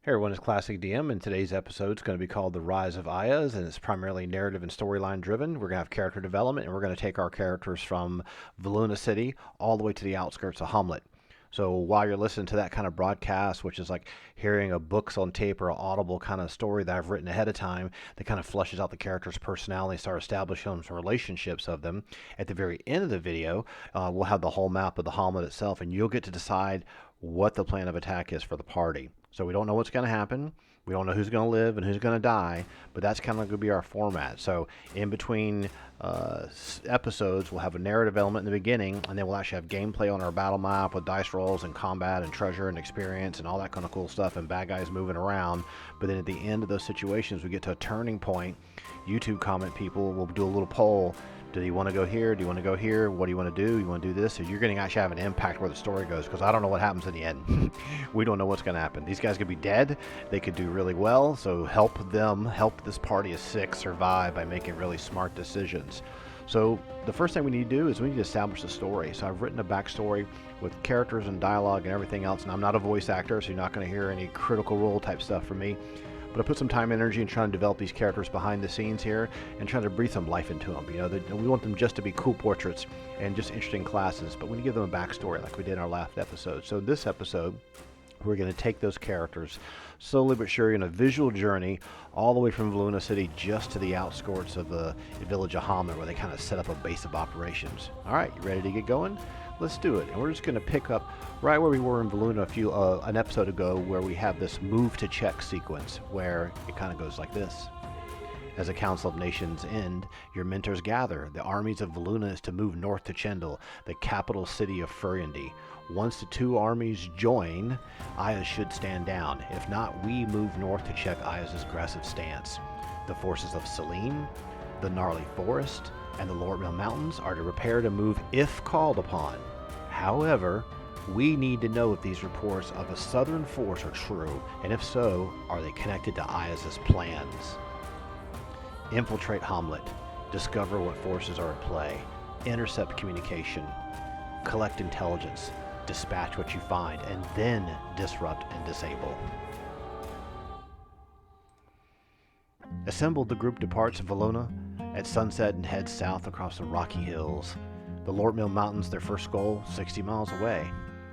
Hey everyone, it's Classic DM, and today's episode is going to be called The Rise of Iuz, and it's primarily narrative and storyline driven. We're going to have character development, and we're going to take our characters from Veluna City all the way to the outskirts of Hommlet. So while you're listening to that kind of broadcast, which is like hearing a books on tape or an audible kind of story that I've written ahead of time that kind of fleshes out the character's personality, start establishing some relationships of them, at the very end of the video, we'll have the whole map of the Hommlet itself, and you'll get to decide what the plan of attack is for the party. So we don't know what's going to happen. We don't know who's going to live and who's going to die, but that's kind of going to be our format. So in between episodes, we'll have a narrative element in the beginning, and then we'll actually have gameplay on our battle map with dice rolls and combat and treasure and experience and all that kind of cool stuff and bad guys moving around. But then at the end of those situations, we get to a turning point. YouTube comment people will do a little poll. Do you want to go here? Do you want to go here? What do you want to do? You want to do this? So you're going to actually have an impact where the story goes, because I don't know what happens in the end. We don't know what's going to happen. These guys could be dead. They could do really well. So help this party of 6 survive by making really smart decisions. So the first thing we need to do is we need to establish a story. So I've written a backstory with characters and dialogue and everything else. And I'm not a voice actor, so you're not going to hear any critical role type stuff from me. But I put some time and energy in trying to develop these characters behind the scenes here and trying to breathe some life into them. You know, we want them just to be cool portraits and just interesting classes, but we need to give them a backstory like we did in our last episode. So this episode, we're going to take those characters slowly but surely in a visual journey all the way from Veluna City just to the outskirts of the village of Hommlet, where they kind of set up a base of operations. All right, you ready to get going? Let's do it. And we're just going to pick up right where we were in Veluna an episode ago, where we have this move to check sequence where it kind of goes like this. As the Council of Nations end, your mentors gather. The armies of Veluna is to move north to Chendal, the capital city of Furiandi. Once the two armies join, Iuz should stand down. If not, we move north to check Iuz's aggressive stance. The forces of Selene, the Gnarly Forest, and the Lordmill Mountains are to prepare to move if called upon. However, we need to know if these reports of a southern force are true, and if so, are they connected to Iuz's plans? Infiltrate Hommlet, discover what forces are at play, intercept communication, collect intelligence, dispatch what you find, and then disrupt and disable. Assembled, the group departs Veluna at sunset and heads south across the rocky hills. The Lordmill Mountains, their first goal, 60 miles away.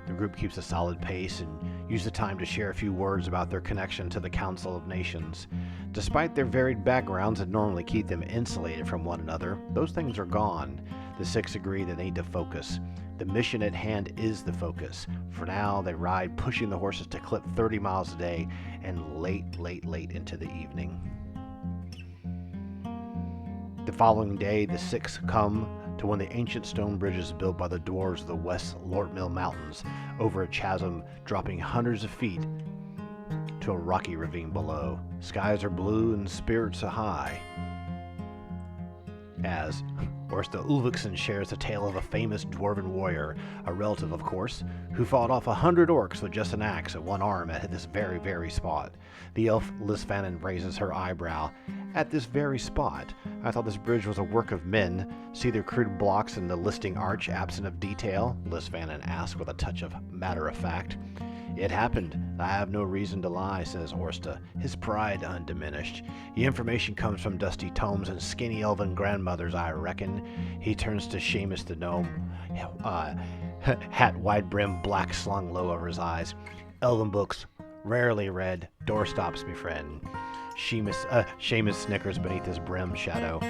The group keeps a solid pace and use the time to share a few words about their connection to the Council of Nations. Despite their varied backgrounds that normally keep them insulated from one another, those things are gone. The 6 agree that they need to focus. The mission at hand is the focus. For now, they ride, pushing the horses to clip 30 miles a day and late into the evening. The following day, the 6 come to one of the ancient stone bridges built by the dwarves of the West Lordmill Mountains over a chasm dropping hundreds of feet to a rocky ravine below. Skies are blue and spirits are high, as Orsta Ulvixen shares the tale of a famous dwarven warrior, a relative of course, who fought off 100 orcs with just an axe and one arm at this very spot. The elf Lisfanen raises her eyebrow. At this very spot, I thought this bridge was a work of men. See the crude blocks and the listing arch absent of detail? Lisfanen asked with a touch of matter of fact. It happened. I have no reason to lie, says Orsta, his pride undiminished. The information comes from dusty tomes and skinny elven grandmothers, I reckon. He turns to Seamus the gnome, hat wide-brimmed, black slung low over his eyes. Elven books, rarely read, doorstops, me friend. Seamus snickers beneath his brim shadow.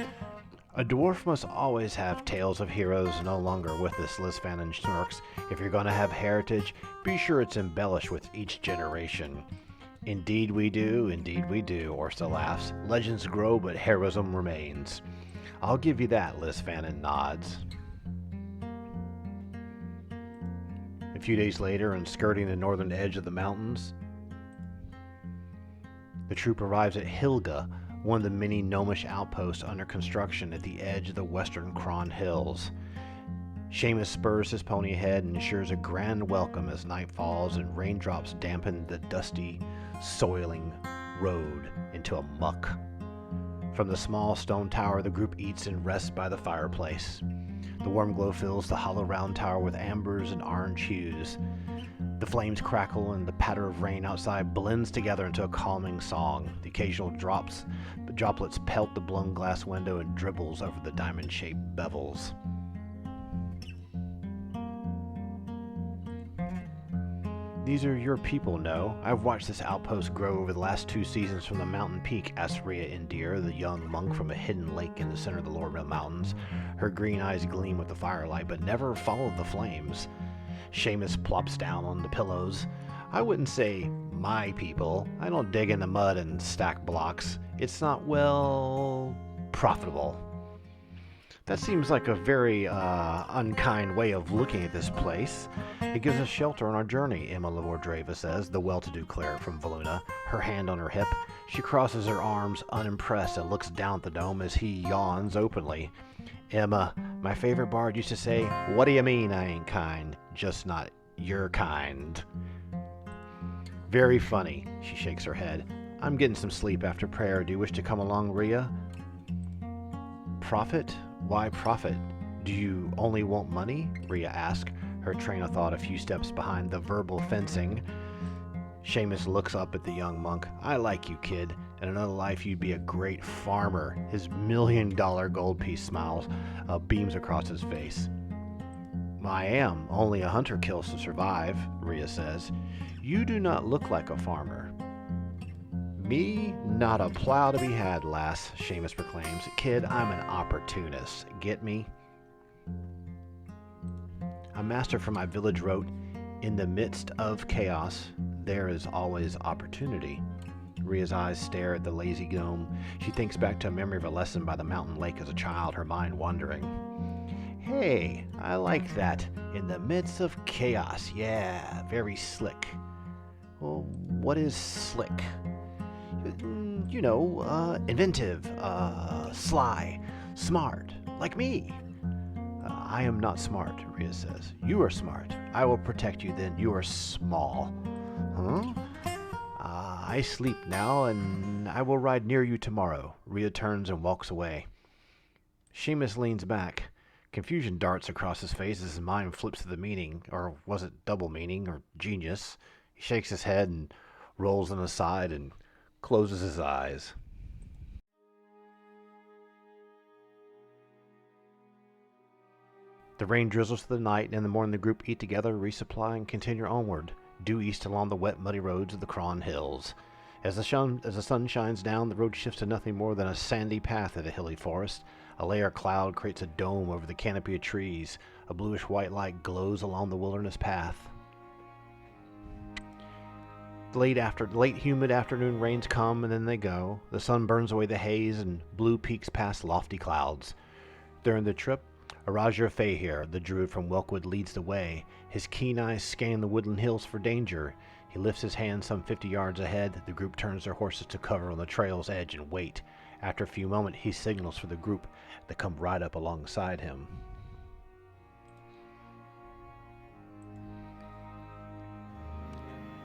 A dwarf must always have tales of heroes no longer with us, Lisfanen smirks. If you're going to have heritage, be sure it's embellished with each generation. Indeed we do, Orsta laughs. Legends grow, but heroism remains. I'll give you that, Lisfanen nods. A few days later, and skirting the northern edge of the mountains, the troop arrives at Hilga, one of the many gnomish outposts under construction at the edge of the western Kron Hills. Seamus spurs his pony ahead and ensures a grand welcome as night falls and raindrops dampen the dusty, soiling road into a muck. From the small stone tower, the group eats and rests by the fireplace. The warm glow fills the hollow round tower with ambers and orange hues. The flames crackle and the patter of rain outside blends together into a calming song. The occasional droplets pelt the blown glass window and dribbles over the diamond-shaped bevels. "These are your people, no? I've watched this outpost grow over the last 2 seasons from the mountain peak," asked Rhea Indir, the young monk from a hidden lake in the center of the Lorville Mountains. Her green eyes gleam with the firelight, but never follow the flames. Seamus plops down on the pillows. "I wouldn't say my people. I don't dig in the mud and stack blocks. It's not, well, profitable." That seems like a very unkind way of looking at this place. "It gives us shelter on our journey," Emma Lavordreva says, the well-to-do cleric from Veluna, her hand on her hip. She crosses her arms, unimpressed, and looks down at the gnome as he yawns openly. "Emma, my favorite bard used to say, 'What do you mean I ain't kind? Just not your kind.'" "Very funny," she shakes her head. "I'm getting some sleep after prayer. Do you wish to come along, Rhea?" "Profit? Why profit? Do you only want money?" Rhea asked, her train of thought a few steps behind the verbal fencing. Seamus looks up at the young monk. "I like you, kid. In another life you'd be a great farmer." His $1,000,000 gold piece smiles, beams across his face. "I am. Only a hunter kills to survive," Rhea says. "You do not look like a farmer." "Me? Not a plow to be had, lass," Seamus proclaims. "Kid, I'm an opportunist. Get me?" A master from my village wrote, "In the midst of chaos, there is always opportunity." Rhea's eyes stare at the lazy gnome. She thinks back to a memory of a lesson by the mountain lake as a child, her mind wandering. "Hey, I like that. In the midst of chaos. Yeah, very slick." "Well, what is slick?" Inventive, sly, smart, like me." "I am not smart," Rhea says. "You are smart. I will protect you then. You are small." "Huh?" "I sleep now, and I will ride near you tomorrow." Rhea turns and walks away. Seamus leans back. Confusion darts across his face as his mind flips to the meaning, or was it double meaning, or genius? He shakes his head and rolls on his side and closes his eyes. The rain drizzles through the night, and in the morning the group eat together, resupply, and continue onward, due east along the wet, muddy roads of the Cron Hills. As the sun shines down, the road shifts to nothing more than a sandy path in a hilly forest. A layer of cloud creates a dome over the canopy of trees. A bluish-white light glows along the wilderness path. Late humid afternoon rains come and then they go. The sun burns away the haze and blue peaks past lofty clouds. During the trip, Araja Fahir, the druid from Welkwood, leads the way. His keen eyes scan the woodland hills for danger. He lifts his hand some 50 yards ahead. The group turns their horses to cover on the trail's edge and wait. After a few moments, he signals for the group to come right up alongside him.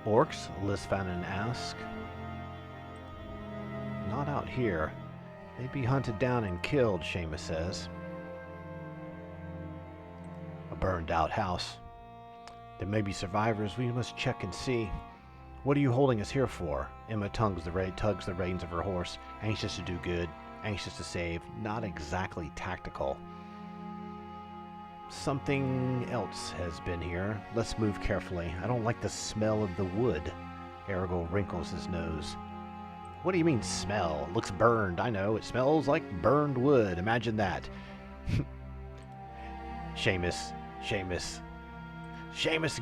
"Orcs?" Lisfanen asks. "Not out here. They'd be hunted down and killed," Seamus says. "A burned-out house. There may be survivors. We must check and see." "What are you holding us here for?" Emma tugs the reins of her horse, anxious to do good, anxious to save, not exactly tactical. "Something else has been here. Let's move carefully. I don't like the smell of the wood." Aragorn wrinkles his nose. "What do you mean, smell? It looks burned. I know. It smells like burned wood. Imagine that." Seamus,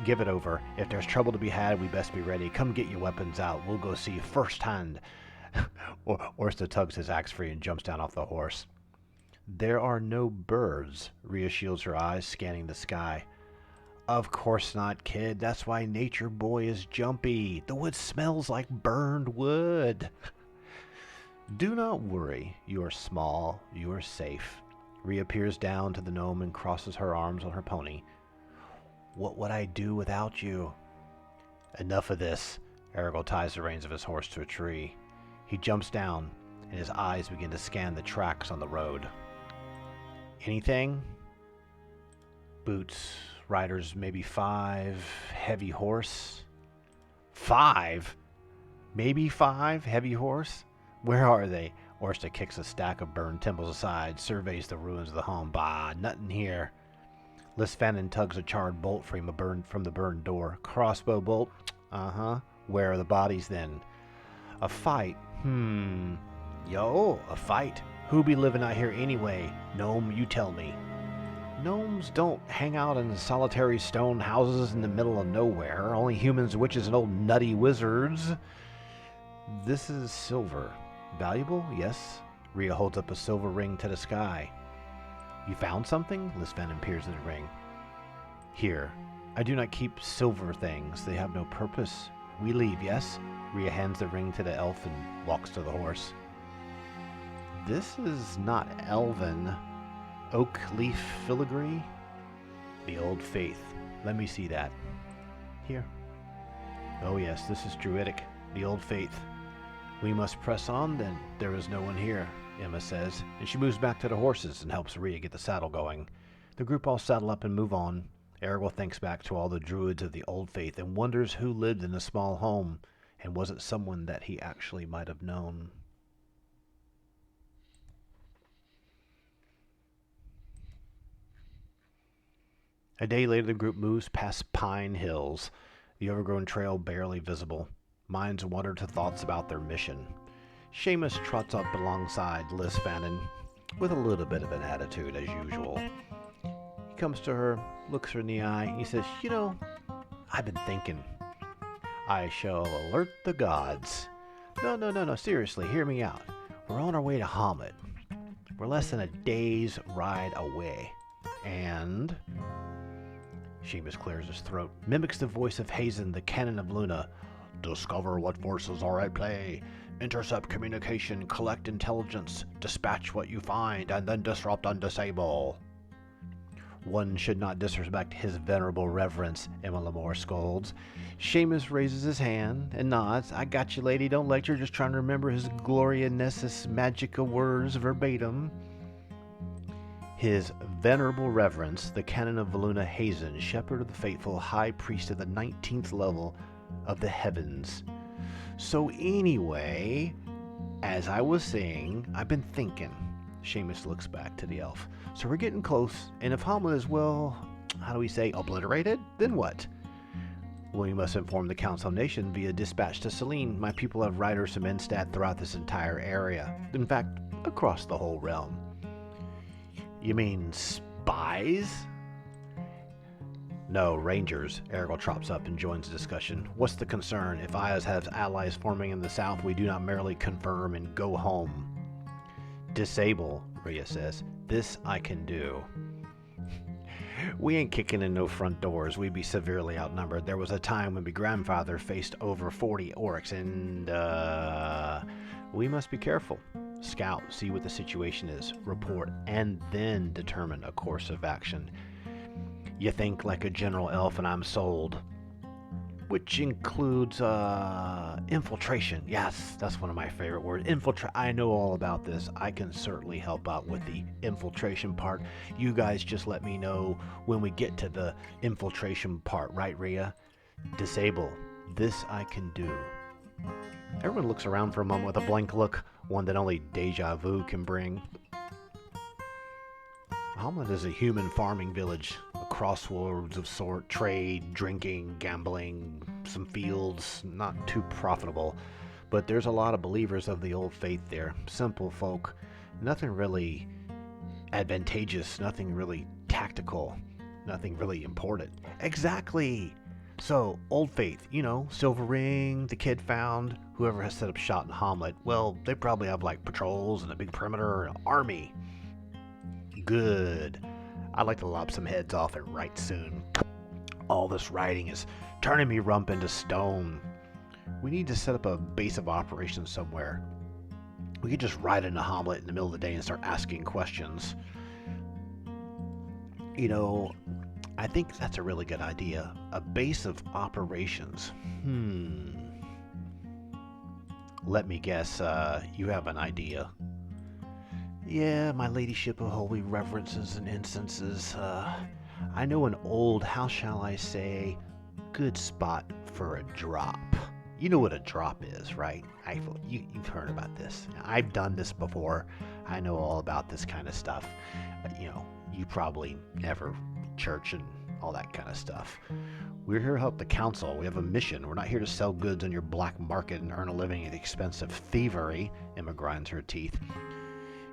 give it over. If there's trouble to be had, we best be ready. Come get your weapons out. We'll go see firsthand. Orsta tugs his axe free and jumps down off the horse. "There are no birds." Rhea shields her eyes, scanning the sky. "Of course not, kid. That's why Nature Boy is jumpy. The wood smells like burned wood." "Do not worry. You are small. You are safe." Rhea peers down to the gnome and crosses her arms on her pony. "What would I do without you?" "Enough of this." Aragorn ties the reins of his horse to a tree. He jumps down, and his eyes begin to scan the tracks on the road. "Anything?" "Boots, Riders, maybe 5. Heavy horse. 5? Maybe 5? Heavy horse? Where are they? Orsta kicks a stack of burned timbers aside, surveys the ruins of the home. Bah, nothing here. Lisfannon tugs a charred bolt from the burned door. Crossbow bolt? Uh-huh. Where are the bodies then? A fight? Yo, a fight? Who be living out here anyway? Gnome, you tell me. Gnomes don't hang out in solitary stone houses in the middle of nowhere. Only humans, witches, and old nutty wizards. This is silver. Valuable? Yes. Rhea holds up a silver ring to the sky. You found something? Lisfannon peers at the ring. Here. I do not keep silver things. They have no purpose. We leave, yes? Rhea hands the ring to the elf and walks to the horse. This is not elven. Oak leaf filigree? The old faith. Let me see that. Here. Oh yes, this is druidic. The old faith. We must press on, then. There is no one here, Emma says, and she moves back to the horses and helps Rhea get the saddle going. The group all saddle up and move on. Errol thinks back to all the druids of the old faith and wonders who lived in a small home, and was it someone that he actually might have known. A day later, the group moves past Pine Hills, the overgrown trail barely visible. Minds wander to thoughts about their mission. Seamus trots up alongside Lisfannon, with a little bit of an attitude as usual. He comes to her, looks her in the eye, and he says, You know, I've been thinking. I shall alert the gods. No, seriously, hear me out. We're on our way to Hommlet. We're less than a day's ride away. And... Seamus clears his throat, mimics the voice of Hazen, the Canon of Luna. Discover what forces are at play. Intercept communication, collect intelligence, dispatch what you find, and then disrupt and disable. One should not disrespect his venerable reverence, Emma Lamore scolds. Seamus raises his hand and nods. I got you, lady. Don't lecture. Just trying to remember his Gloria Nessus Magica words verbatim. His venerable reverence, the Canon of Veluna Hazen, shepherd of the faithful, high priest of the 19th level of the heavens. So anyway, as I was saying, I've been thinking. Seamus looks back to the elf. So we're getting close, and if Hommlet is, well, how do we say, obliterated? Then what? We must inform the Council of Nations via dispatch to Selene. My people have riders from Instad throughout this entire area. In fact, across the whole realm. You mean spies? No, rangers. Errol trops up and joins the discussion. What's the concern? If Iuz has allies forming in the south, we do not merely confirm and go home. Disable, Rhea says. This I can do. We ain't kicking in no front doors. We'd be severely outnumbered. There was a time when my grandfather faced over 40 orcs, and, we must be careful. Scout, see what the situation is, report, and then determine a course of action. You think like a general elf and I'm sold. Which includes, infiltration. Yes, that's one of my favorite words. I know all about this. I can certainly help out with the infiltration part. You guys just let me know when we get to the infiltration part, right, Rhea? Disable. This I can do. Everyone looks around for a moment with a blank look, one that only deja vu can bring. Hommlet is a human farming village, a crossroads of sort, trade, drinking, gambling, some fields, not too profitable, but there's a lot of believers of the old faith there, simple folk, nothing really advantageous, nothing really tactical, nothing really important. Exactly! So, old faith, you know, silver ring, the kid found, whoever has set up shop in Hommlet, well, they probably have like patrols and a big perimeter and an army. Good. I'd like to lob some heads off and right soon. All this writing is turning me rump into stone. We need to set up a base of operations somewhere. We could just ride into Hommlet in the middle of the day and start asking questions. You know, I think that's a really good idea. A base of operations. Let me guess, you have an idea. Yeah, my ladyship of holy reverences and incenses, I know an old, how shall I say, good spot for a drop. You know what a drop is, right? You've heard about this. I've done this before. I know all about this kind of stuff. You probably never church and all that kind of stuff. We're here to help the council. We have a mission. We're not here to sell goods on your black market and earn a living at the expense of thievery. Emma grinds her teeth.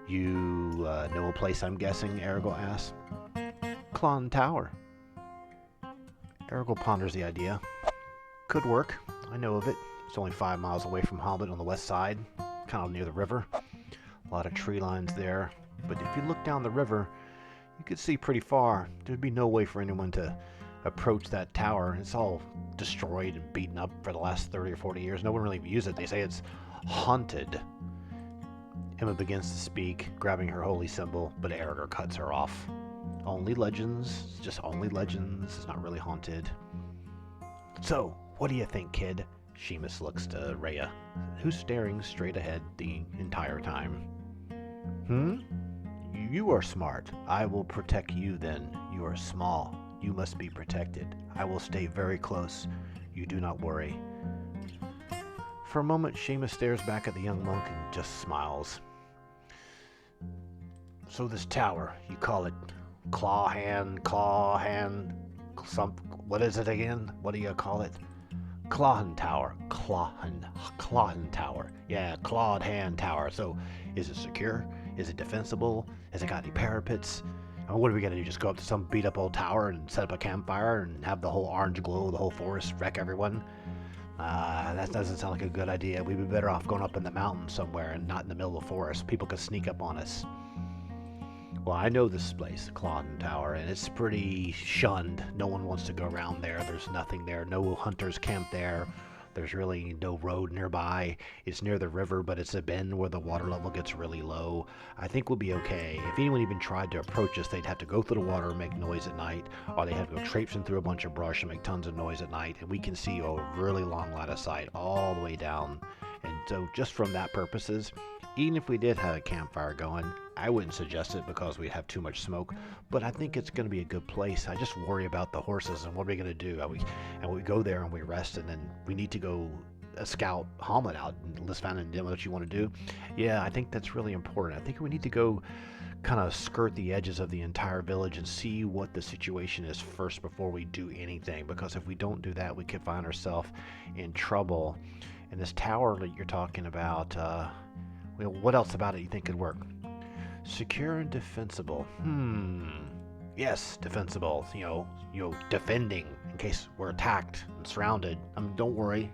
You know a place, I'm guessing? Aragorn asks. Clon Tower. Aragorn ponders the idea. Could work. I know of it. It's only 5 miles away from Hommlet on the west side, kind of near the river. A lot of tree lines there. But if you look down the river, you could see pretty far. There'd be no way for anyone to approach that tower. It's all destroyed and beaten up for the last 30 or 40 years. No one really views it. They say it's haunted. Emma begins to speak, grabbing her holy symbol, but Aragorn cuts her off. Only legends. It's just only legends. It's not really haunted. So, what do you think, kid? Seamus looks to Rhea, who's staring straight ahead the entire time. You are smart. I will protect you then. You are small. You must be protected. I will stay very close. You do not worry. For a moment, Seamus stares back at the young monk and just smiles. So this tower, you call it claw hand, what is it again? What do you call it? Clawhan Tower. Clawhan Tower. Yeah, clawed hand tower. So, is it secure? Is it defensible? Has it got any parapets? I mean, what are we going to do? Just go up to some beat up old tower and set up a campfire and have the whole orange glow, the whole forest, wreck everyone? That doesn't sound like a good idea. We'd be better off going up in the mountains somewhere and not in the middle of the forest. People could sneak up on us. Well, I know this place, the Clawhan Tower, and it's pretty shunned. No one wants to go around there. There's nothing there. No hunters camp there. There's really no road nearby. It's near the river, but it's a bend where the water level gets really low. I think we'll be okay. If anyone even tried to approach us, they'd have to go through the water and make noise at night, or they'd have to go traipsing through a bunch of brush and make tons of noise at night, and we can see a really long line of sight all the way down. And so just from that purposes, even if we did have a campfire going, I wouldn't suggest it because we'd have too much smoke, but I think it's going to be a good place. I just worry about the horses and what are we going to do? We go there and we rest, and then we need to go scout Hommlet out and Lisvan and do what you want to do. Yeah, I think that's really important. I think we need to go kind of skirt the edges of the entire village and see what the situation is first before we do anything, because if we don't do that, we could find ourselves in trouble. And this tower that you're talking about, what else about it you think could work? Secure and defensible. Yes, defensible. Defending in case we're attacked and surrounded. Don't worry.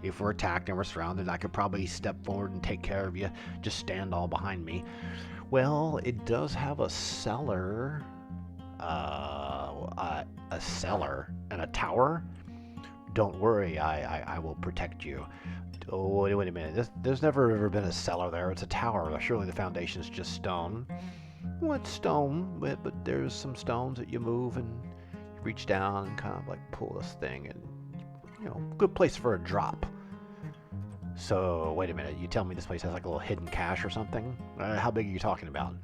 If we're attacked and we're surrounded, I could probably step forward and take care of you. Just stand all behind me. Well, it does have a cellar. A cellar and a tower. Don't worry, I will protect you. Oh, wait a minute. There's never ever been a cellar there. It's a tower. Surely the foundation's just stone. Well, it's stone, but there's some stones that you move and you reach down and kind of like pull this thing, and good place for a drop. So, wait a minute. You tell me this place has like a little hidden cache or something? How big are you talking about?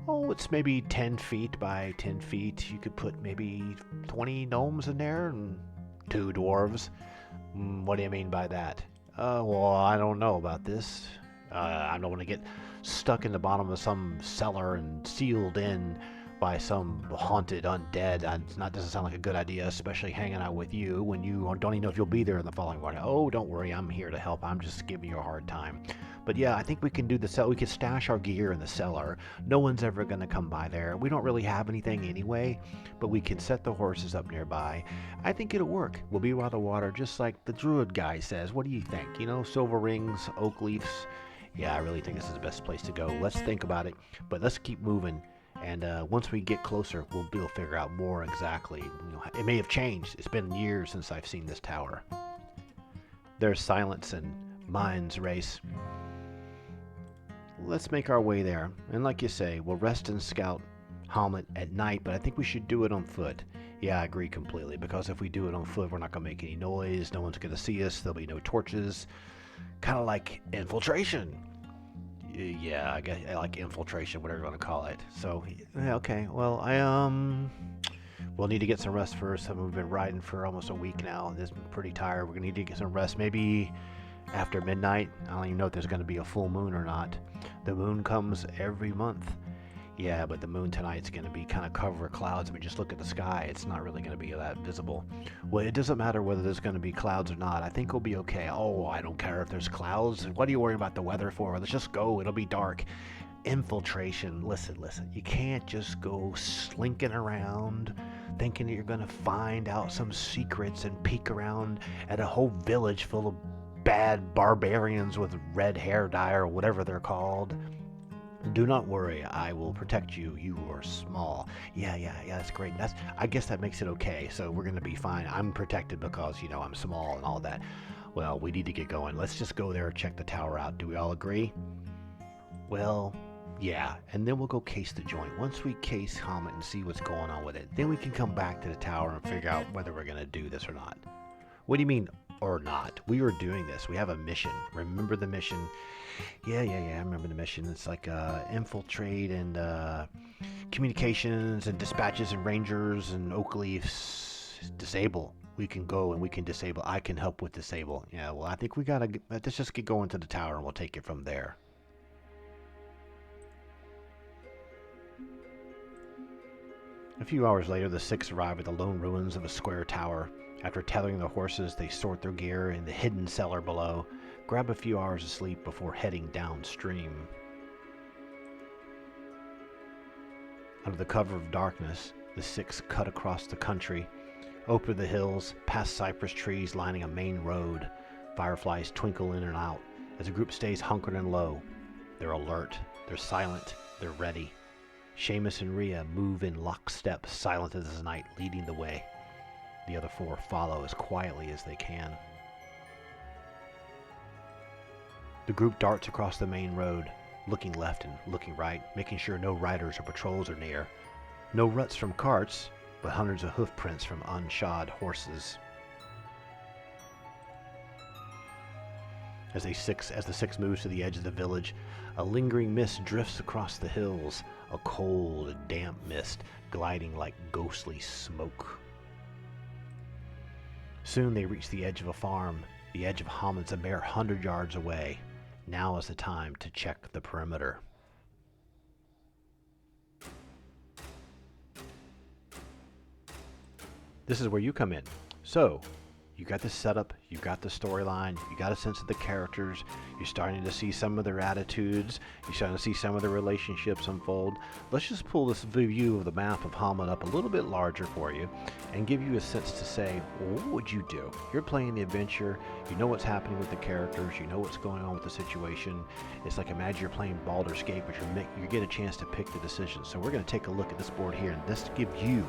Oh, it's maybe 10 feet by 10 feet. You could put maybe 20 gnomes in there and 2 dwarves. What do you mean by that? Well, I don't know about this. I don't want to get stuck in the bottom of some cellar and sealed in by some haunted undead. That doesn't sound like a good idea, especially hanging out with you when you don't even know if you'll be there in the following morning. Oh, don't worry, I'm here to help. I'm just giving you a hard time. But yeah, I think we can do the cellar. We can stash our gear in the cellar. No one's ever going to come by there. We don't really have anything anyway, but we can set the horses up nearby. I think it'll work. We'll be by the water, just like the druid guy says. What do you think? Silver rings, oak leaves. Yeah, I really think this is the best place to go. Let's think about it, but let's keep moving. And once we get closer, we'll be able to figure out more exactly. It may have changed. It's been years since I've seen this tower. There's silence and minds race. Let's make our way there. And like you say, we'll rest and scout Hommlet at night, but I think we should do it on foot. Yeah, I agree completely, because if we do it on foot, we're not going to make any noise. No one's going to see us. There'll be no torches. Kind of like infiltration. Yeah, I guess I like infiltration, whatever you want to call it. So, okay. Well, We'll need to get some rest first. We've been riding for almost a week now. It's been pretty tired. We're gonna need to get some rest. Maybe after midnight. I don't even know if there's gonna be a full moon or not. The moon comes every month. Yeah, but the moon tonight's going to be kind of covered with clouds. I mean, just look at the sky. It's not really going to be that visible. Well, it doesn't matter whether there's going to be clouds or not. I think we'll be okay. Oh, I don't care if there's clouds. What are you worrying about the weather for? Let's just go. It'll be dark. Infiltration. Listen. You can't just go slinking around thinking that you're going to find out some secrets and peek around at a whole village full of bad barbarians with red hair dye or whatever they're called. Do not worry, I will protect you. You are small. Yeah, that's great. I guess that makes it okay. So we're gonna be fine. I'm protected because, I'm small and all that. Well, we need to get going. Let's just go there and check the tower out. Do we all agree? Well, yeah. And then we'll go case the joint. Once we case Hommlet and see what's going on with it, then we can come back to the tower and figure out whether we're gonna do this or not. What do you mean, or not? We are doing this. We have a mission. Remember the mission? Yeah, I remember the mission. It's like infiltrate and communications and dispatches and rangers and oak leaves. Disable. We can go and we can disable. I can help with disable. Yeah, well, I think we gotta, let's just get going to the tower and we'll take it from there. A few hours later, the six arrive at the lone ruins of a square tower. After tethering the horses, they sort their gear in the hidden cellar below. Grab a few hours of sleep before heading downstream. Under the cover of darkness, the six cut across the country, over the hills, past cypress trees lining a main road. Fireflies twinkle in and out as the group stays hunkered and low. They're alert, they're silent, they're ready. Seamus and Rhea move in lockstep, silent as the night, leading the way. The other four follow as quietly as they can. The group darts across the main road, looking left and looking right, making sure no riders or patrols are near. No ruts from carts, but hundreds of hoof prints from unshod horses. As the six moves to the edge of the village, a lingering mist drifts across the hills, a cold, damp mist gliding like ghostly smoke. Soon they reach the edge of a farm. The edge of Hommlet's a mere 100 yards away. Now is the time to check the perimeter. This is where you come in. So, you got the setup, you got the storyline, you got a sense of the characters, you're starting to see some of their attitudes, you're starting to see some of their relationships unfold. Let's just pull this view of the map of Hommlet up a little bit larger for you and give you a sense to say, well, what would you do? You're playing the adventure, you know what's happening with the characters, you know what's going on with the situation. It's like imagine you're playing Baldur's Gate, but you get a chance to pick the decision. So we're going to take a look at this board here and this gives you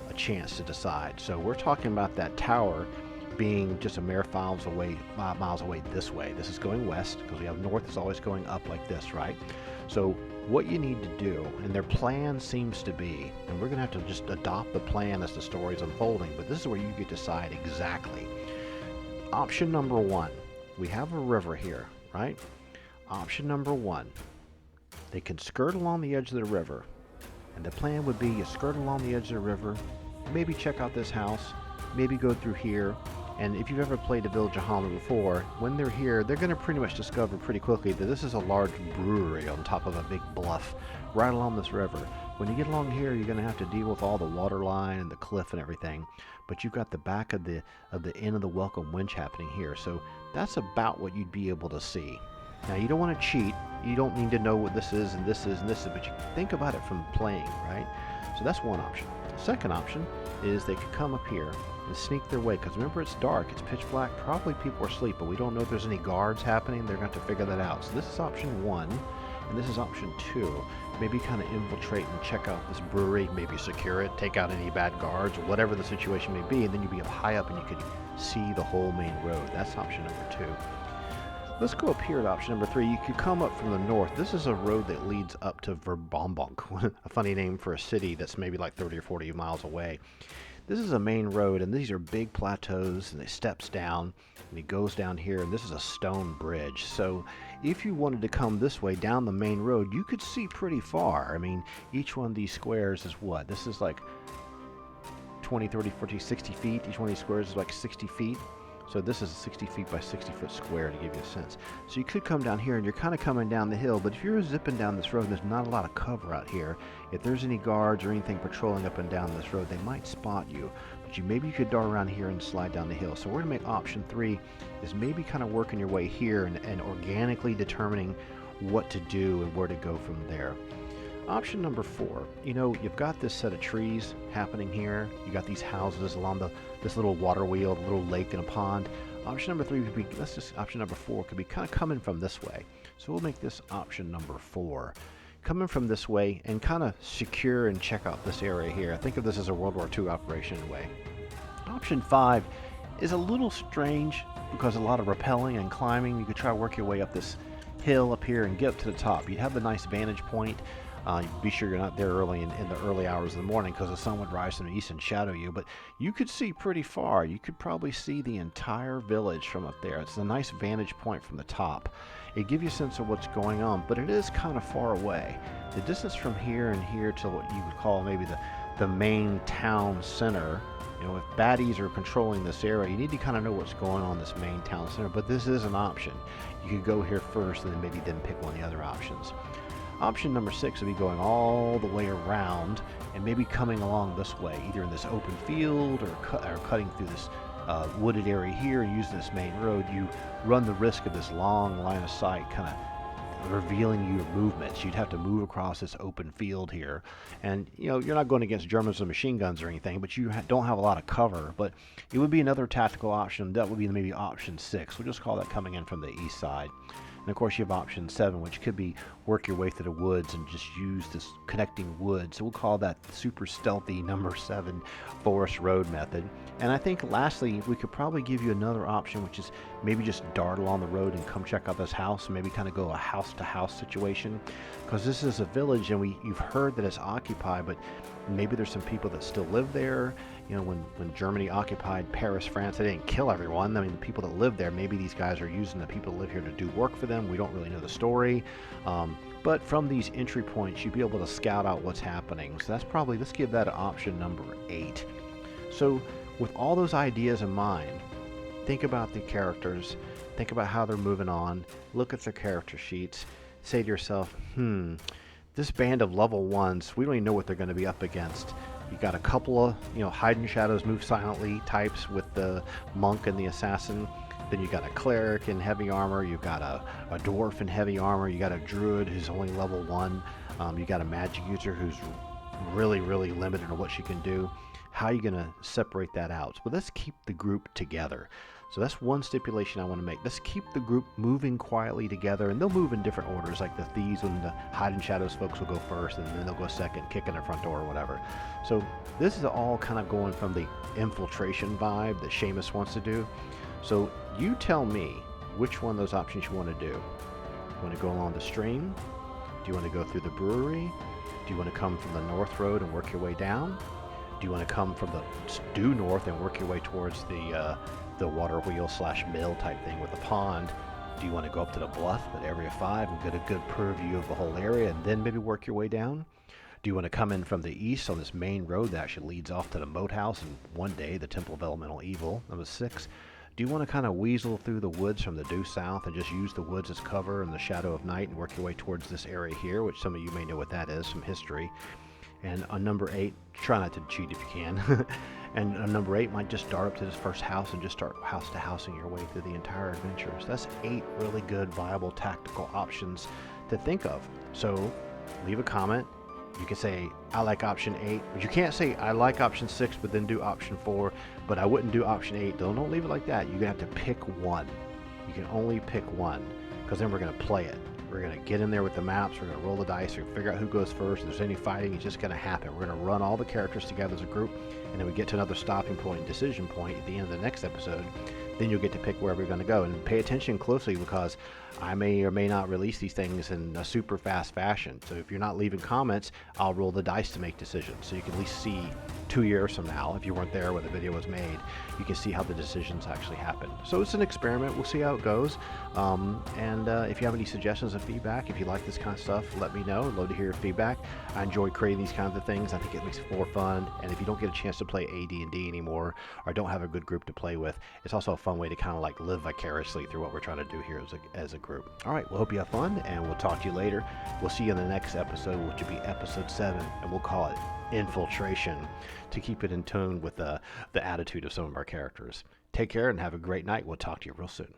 a chance to decide. So we're talking about that tower being just a mere miles away this way. This is going west because we have north is always going up like this, right? So what you need to do, and their plan seems to be, and we're going to have to just adopt the plan as the story is unfolding, but this is where you get to decide exactly. Option number one, we have a river here, right? Option number one, they can skirt along the edge of the river, and the plan would be you skirt along the edge of the river, maybe check out this house, maybe go through here. And if you've ever played the Village of Hommlet before, when they're here, they're going to pretty much discover pretty quickly that this is a large brewery on top of a big bluff right along this river. When you get along here, you're going to have to deal with all the water line and the cliff and everything. But you've got the back of the end of the welcome winch happening here. So that's about what you'd be able to see. Now, you don't want to cheat. You don't need to know what this is and this is and this is, but you think about it from playing, right? So that's one option. The second option is they could come up here and sneak their way, because remember it's dark, it's pitch black, probably people are asleep, but we don't know if there's any guards happening. They're going to have to figure that out. So this is option one, and this is option two. Maybe kind of infiltrate and check out this brewery, maybe secure it, take out any bad guards, or whatever the situation may be, and then you'd be up high up and you could see the whole main road. That's option number two. Let's go up here to option number three. You could come up from the north. This is a road that leads up to Verbombonk, a funny name for a city that's maybe like 30 or 40 miles away. This is a main road, and these are big plateaus, and it steps down, and it goes down here, and this is a stone bridge. So if you wanted to come this way down the main road, you could see pretty far. I mean, each one of these squares is what? This is like 20, 30, 40, 60 feet. Each one of these squares is like 60 feet. So this is a 60 feet by 60 foot square to give you a sense. So you could come down here and you're kind of coming down the hill, but if you're zipping down this road and there's not a lot of cover out here, if there's any guards or anything patrolling up and down this road, they might spot you. But maybe you could dart around here and slide down the hill. So we're going to make option 3 is maybe kind of working your way here and organically determining what to do and where to go from there. Option number 4, you've got this set of trees happening here. You got these houses along this little water wheel, a little lake and a pond. Option number 3 could be, option number 4 could be kind of coming from this way. So we'll make this option number 4. Coming from this way and kind of secure and check out this area here. Think of this as a World War II operation in a way. Option 5 is a little strange because a lot of rappelling and climbing. You could try to work your way up this hill up here and get up to the top. You'd have a nice vantage point. Be sure you're not there early in the early hours of the morning because the sun would rise from the east and shadow you, but you could see pretty far. You could probably see the entire village from up there. It's a nice vantage point from the top. It gives you a sense of what's going on, but it is kind of far away. The distance from here and here to what you would call maybe the main town center, if baddies are controlling this area, you need to kind of know what's going on in this main town center, but this is an option. You could go here first and then maybe then pick one of the other options. Option number 6 would be going all the way around and maybe coming along this way, either in this open field or cutting through this wooded area here and using this main road. You run the risk of this long line of sight kind of revealing your movements. You'd have to move across this open field here. And, you're not going against Germans with machine guns or anything, but you don't have a lot of cover. But it would be another tactical option. That would be maybe option 6. We'll just call that coming in from the east side. And of course you have option 7, which could be work your way through the woods and just use this connecting woods. So we'll call that super stealthy number 7 forest road method. And I think lastly, we could probably give you another option, which is maybe just dart along the road and come check out this house and maybe kind of go a house to house situation. Because this is a village and you've heard that it's occupied, but maybe there's some people that still live there. When Germany occupied Paris, France, they didn't kill everyone. I mean, the people that live there, maybe these guys are using the people that live here to do work for them. We don't really know the story. But from these entry points, you'd be able to scout out what's happening. So let's give that option number 8. So with all those ideas in mind, think about the characters, think about how they're moving on, look at their character sheets, say to yourself, this band of level 1s, we don't even know what they're going to be up against. You got a couple of, hide in shadows, move silently types with the monk and the assassin. Then you got a cleric in heavy armor. You've got a dwarf in heavy armor. You got a druid who's only level 1. You got a magic user who's really, really limited on what she can do. How are you going to separate that out? But let's keep the group together. So that's one stipulation I want to make. Let's keep the group moving quietly together, and they'll move in different orders. Like the thieves and the hide in shadows folks will go first, and then they'll go second, kick in their front door or whatever. So this is all kind of going from the infiltration vibe that Seamus wants to do. So you tell me which one of those options you want to do. You want to go along the stream? Do you want to go through the brewery? Do you want to come from the north road and work your way down? Do you want to come from the due north and work your way towards the water wheel / mill type thing with the pond? Do you want to go up to the bluff at Area 5 and get a good purview of the whole area and then maybe work your way down? Do you want to come in from the east on this main road that actually leads off to the moat house and one day the Temple of Elemental Evil? Number 6. Do you want to kind of weasel through the woods from the due south and just use the woods as cover in the shadow of night and work your way towards this area here, which some of you may know what that is from history? And on number 8, try not to cheat if you can. And on number 8 might just dart up to this first house and just start house to housing your way through the entire adventure. So that's 8 really good, viable tactical options to think of. So leave a comment. You can say, I like option 8, but you can't say, I like option 6, but then do option 4, but I wouldn't do option 8. Don't leave it like that. You're going to have to pick one. You can only pick one, because then we're going to play it. We're going to get in there with the maps, we're going to roll the dice, we're going to figure out who goes first. If there's any fighting, it's just going to happen. We're going to run all the characters together as a group, and then we get to another stopping point, decision point at the end of the next episode then you'll get to pick where we're going to go. And pay attention closely, because I may or may not release these things in a super fast fashion. So if you're not leaving comments, I'll roll the dice to make decisions. So you can at least see 2 years from now, if you weren't there when the video was made, you can see how the decisions actually happen. So it's an experiment. We'll see how it goes. If you have any suggestions and feedback, if you like this kind of stuff, let me know. I'd love to hear your feedback. I enjoy creating these kinds of things. I think it makes it more fun. And if you don't get a chance to play AD&D anymore, or don't have a good group to play with, it's also a fun way to kind of like live vicariously through what we're trying to do here as a group. All right, well, hope you have fun, and we'll talk to you later. We'll see you in the next episode, which will be episode 7, and we'll call it Infiltration, to keep it in tune with the attitude of some of our characters. Take care and have a great night. We'll talk to you real soon.